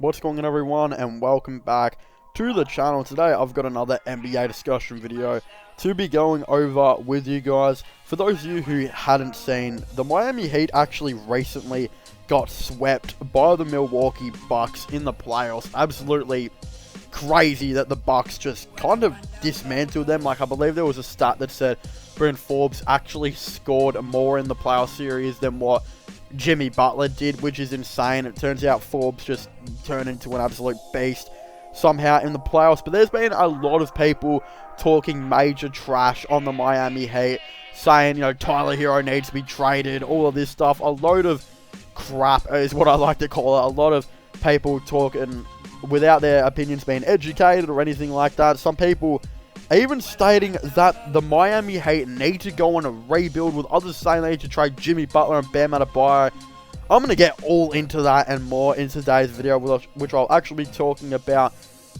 What's going on, everyone, and welcome back to the channel. Today I've got another NBA discussion video to be going over with you guys. For those of you who hadn't seen, the Miami Heat actually recently got swept by the Milwaukee Bucks in the playoffs. Absolutely crazy that the Bucks just kind of dismantled them. Like, I believe there was a stat that said Bryn Forbes actually scored more in the playoff series than what Jimmy Butler did, which is insane. It turns out Forbes just turned into an absolute beast somehow in the playoffs. But there's been a lot of people talking major trash on the Miami Heat, saying, Tyler Hero needs to be traded, all of this stuff. A load of crap is what I like to call it. A lot of people talking without their opinions being educated or anything like that. Some people even stating that the Miami Heat need to go on a rebuild, with others saying they need to trade Jimmy Butler and Bam Adebayo. I'm going to get all into that and more in today's video, which I'll actually be talking about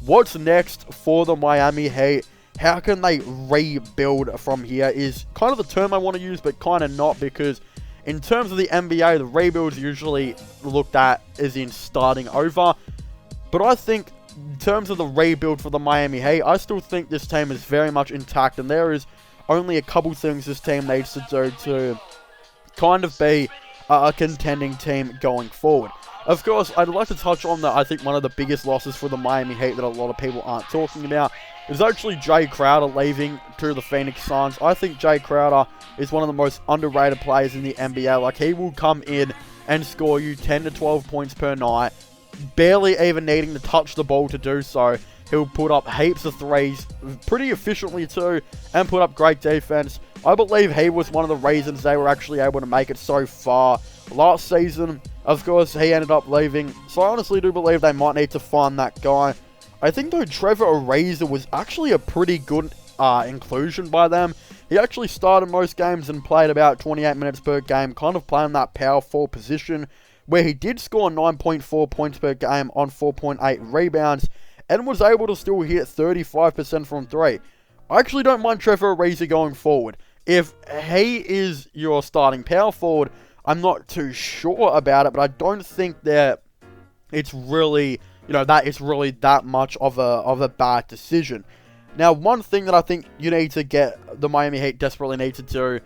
what's next for the Miami Heat. How can they rebuild from here is kind of the term I want to use, but kind of not, because in terms of the NBA, the rebuild is usually looked at as in starting over. But I think in terms of the rebuild for the Miami Heat, I still think this team is very much intact, and there is only a couple things this team needs to do to kind of be a contending team going forward. Of course, I'd like to touch on that. I think one of the biggest losses for the Miami Heat that a lot of people aren't talking about is actually Jay Crowder leaving to the Phoenix Suns. I think Jay Crowder is one of the most underrated players in the NBA. Like, he will come in and score you 10 to 12 points per night, barely even needing to touch the ball to do so. He'll put up heaps of threes, pretty efficiently too, and put up great defense. I believe he was one of the reasons they were actually able to make it so far last season. Of course, he ended up leaving, so I honestly do believe they might need to find that guy. I think, though, Trevor Ariza was actually a pretty good inclusion by them. He actually started most games and played about 28 minutes per game, kind of playing that power forward position, where he did score 9.4 points per game on 4.8 rebounds, and was able to still hit 35% from three. I actually don't mind Trevor Ariza going forward. If he is your starting power forward, I'm not too sure about it, but I don't think that it's really, that is really that much of a bad decision. Now, one thing that I think the Miami Heat desperately need to do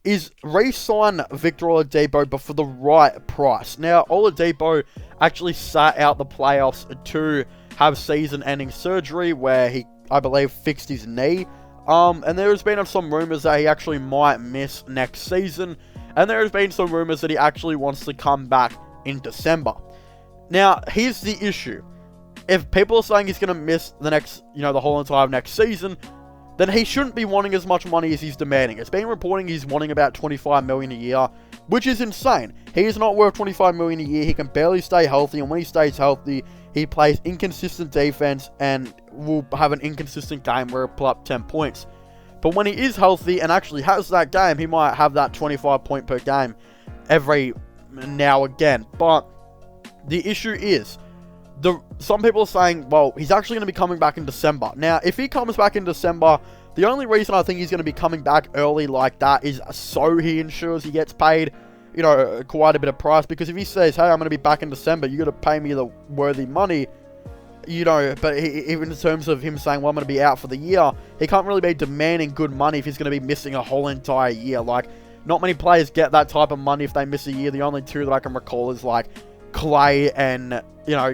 is re-sign Victor Oladipo, but for the right price. Now, Oladipo actually sat out the playoffs to have season-ending surgery where he, I believe, fixed his knee. And there has been some rumors that he actually might miss next season. And there has been some rumors that he actually wants to come back in December. Now, here's the issue. If people are saying he's going to miss the whole entire next season, then he shouldn't be wanting as much money as he's demanding. It's been reporting he's wanting about $25 million a year, which is insane. He is not worth $25 million a year. He can barely stay healthy, and when he stays healthy, he plays inconsistent defense and will have an inconsistent game where he'll pull up 10 points. But when he is healthy and actually has that game, he might have that 25 point per game every now and again. But the issue is, some people are saying, well, he's actually going to be coming back in December. Now, if he comes back in December, the only reason I think he's going to be coming back early like that is so he ensures he gets paid, quite a bit of price. Because if he says, hey, I'm going to be back in December, you got to pay me the worthy money, but even in terms of him saying, well, I'm going to be out for the year, he can't really be demanding good money if he's going to be missing a whole entire year. Like, not many players get that type of money if they miss a year. The only two that I can recall is, like, Clay and,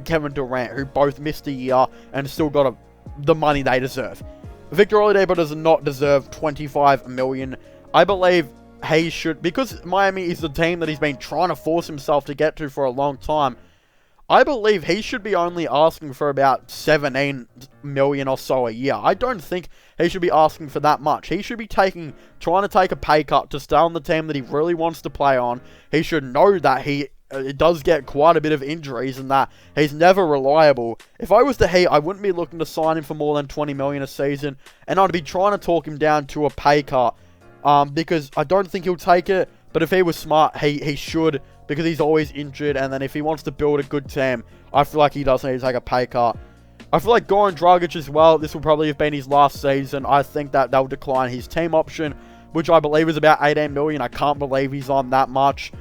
Kevin Durant, who both missed a year and still got the money they deserve. Victor Oladipo does not deserve $25 million. I believe he should, because Miami is the team that he's been trying to force himself to get to for a long time. I believe he should be only asking for about $17 million or so a year. I don't think he should be asking for that much. He should be trying to take a pay cut to stay on the team that he really wants to play on. He should know that he does get quite a bit of injuries and that he's never reliable. If I was the Heat, I wouldn't be looking to sign him for more than $20 million a season, and I'd be trying to talk him down to a pay cut, because I don't think he'll take it. But if he was smart, he should, because he's always injured. And then if he wants to build a good team, I feel like he does need to take a pay cut. I feel like Goran Dragic as well, this will probably have been his last season. I think that they'll decline his team option, which I believe is about $18 million. I can't believe he's on that much.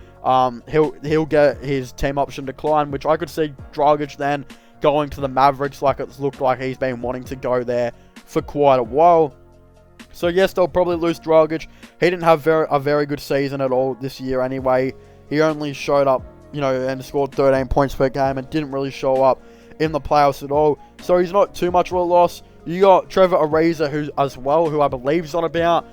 He'll get his team option decline, which I could see Dragic then going to the Mavericks, like it's looked like he's been wanting to go there for quite a while. So yes, they'll probably lose Dragic. He didn't have a very good season at all this year anyway. He only showed up, you know, and scored 13 points per game and didn't really show up in the playoffs at all. So he's not too much of a loss. You got Trevor Ariza who I believe is on about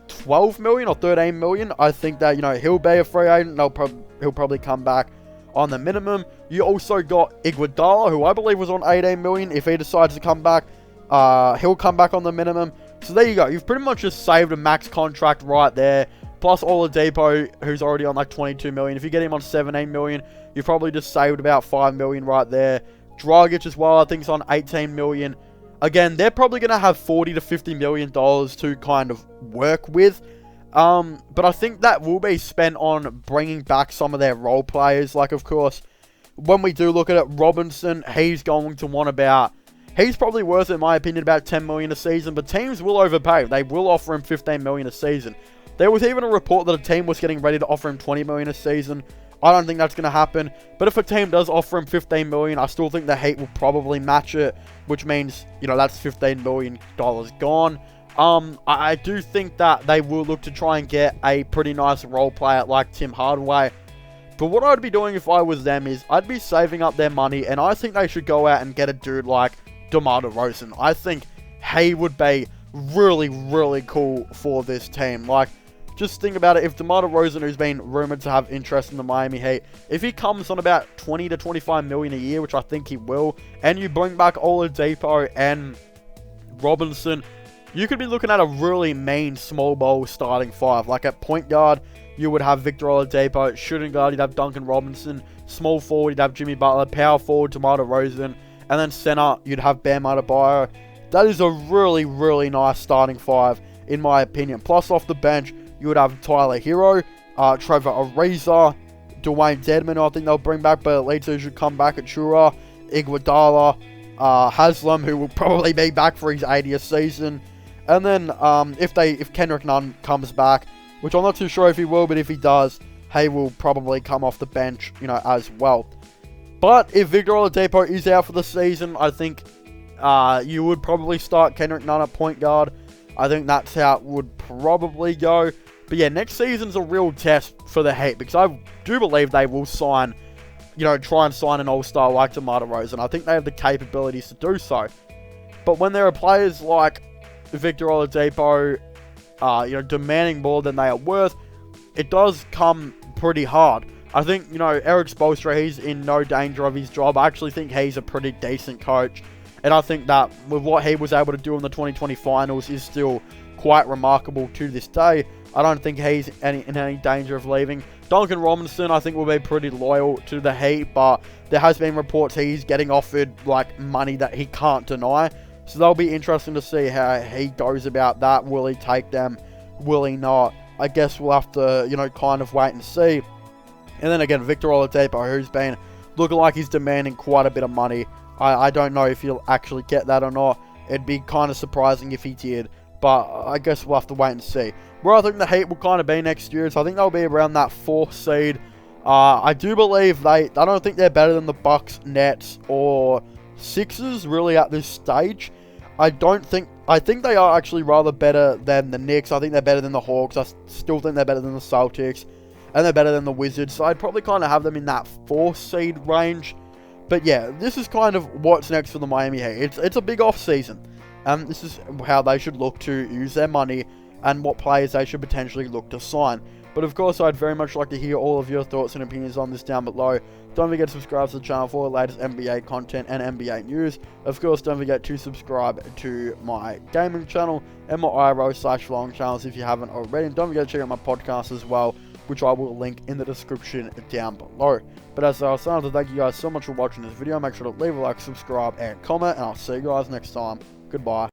12 million or 13 million. I think that, you know, he'll be a free agent. He'll probably come back on the minimum. You also got Iguodala, who I believe was on 18 million. If he decides to come back, he'll come back on the minimum. So there you go. You've pretty much just saved a max contract right there. Plus Oladipo, who's already on like 22 million. If you get him on 17 million, you've probably just saved about 5 million right there. Dragic as well, I think is on 18 million. Again, they're probably going to have 40 to 50 million dollars to kind of work with. But I think that will be spent on bringing back some of their role players. Like, of course, when we do look at it, Robinson, he's going to want about... He's probably worth, in my opinion, about 10 million a season, but teams will overpay. They will offer him 15 million a season. There was even a report that a team was getting ready to offer him 20 million a season. I don't think that's going to happen, but if a team does offer him 15 million, I still think the Heat will probably match it, which means, you know, that's $15 million gone. I do think that they will look to try and get a pretty nice role player like Tim Hardaway. But what I'd be doing if I was them is I'd be saving up their money, and I think they should go out and get a dude like DeMar DeRozan. I think he would be really, really cool for this team. Like, just think about it. If DeMar DeRozan, who's been rumored to have interest in the Miami Heat, if he comes on about 20 to 25 million a year, which I think he will, and you bring back Oladipo and Robinson, you could be looking at a really mean small ball starting five. Like at point guard, you would have Victor Oladipo. At shooting guard, you'd have Duncan Robinson. Small forward, you'd have Jimmy Butler. Power forward, DeMar DeRozan. And then center, you'd have Bam Adebayo. That is a really, really nice starting five, in my opinion. Plus, off the bench, you would have Tyler Hero, Trevor Ariza, Dwayne Dedmon, who I think they'll bring back, but at least he should come back at Chura, Iguodala, Haslam, who will probably be back for his 80th season. And then, if Kendrick Nunn comes back, which I'm not too sure if he will, but if he does, he will probably come off the bench, you know, as well. But if Victor Oladipo is out for the season, I think you would probably start Kendrick Nunn at point guard. I think that's how it would probably go. But yeah, next season's a real test for the Heat, because I do believe they will sign, you know, try and sign an all-star like DeMar DeRozan. I think they have the capabilities to do so. But when there are players like Victor Oladipo, you know, demanding more than they are worth, it does come pretty hard. I think, you know, Erik Spoelstra, he's in no danger of his job. I actually think he's a pretty decent coach. And I think that with what he was able to do in the 2020 finals is still quite remarkable to this day. I don't think he's in any danger of leaving. Duncan Robinson, I think, will be pretty loyal to the Heat, but there has been reports he's getting offered, like, money that he can't deny. So that'll be interesting to see how he goes about that. Will he take them? Will he not? I guess we'll have to, you know, kind of wait and see. And then again, Victor Oladipo, who's been looking like he's demanding quite a bit of money. I don't know if he'll actually get that or not. It'd be kind of surprising if he did. But I guess we'll have to wait and see. Where I think the Heat will kind of be next year, so I think they'll be around that 4th seed. I do believe I don't think they're better than the Bucks, Nets, or Sixers, really, at this stage. I think they are actually rather better than the Knicks. I think they're better than the Hawks. I still think they're better than the Celtics. And they're better than the Wizards. So I'd probably kind of have them in that 4th seed range. But yeah, this is kind of what's next for the Miami Heat. It's a big off season. This is how they should look to use their money and what players they should potentially look to sign. But of course, I'd very much like to hear all of your thoughts and opinions on this down below. Don't forget to subscribe to the channel for the latest NBA content and NBA news. Of course, don't forget to subscribe to my gaming channel and my IRL/vlogging channels if you haven't already. And don't forget to check out my podcast as well, which I will link in the description down below. But as I was saying, to thank you guys so much for watching this video. Make sure to leave a like, subscribe, and comment, and I'll see you guys next time. Goodbye.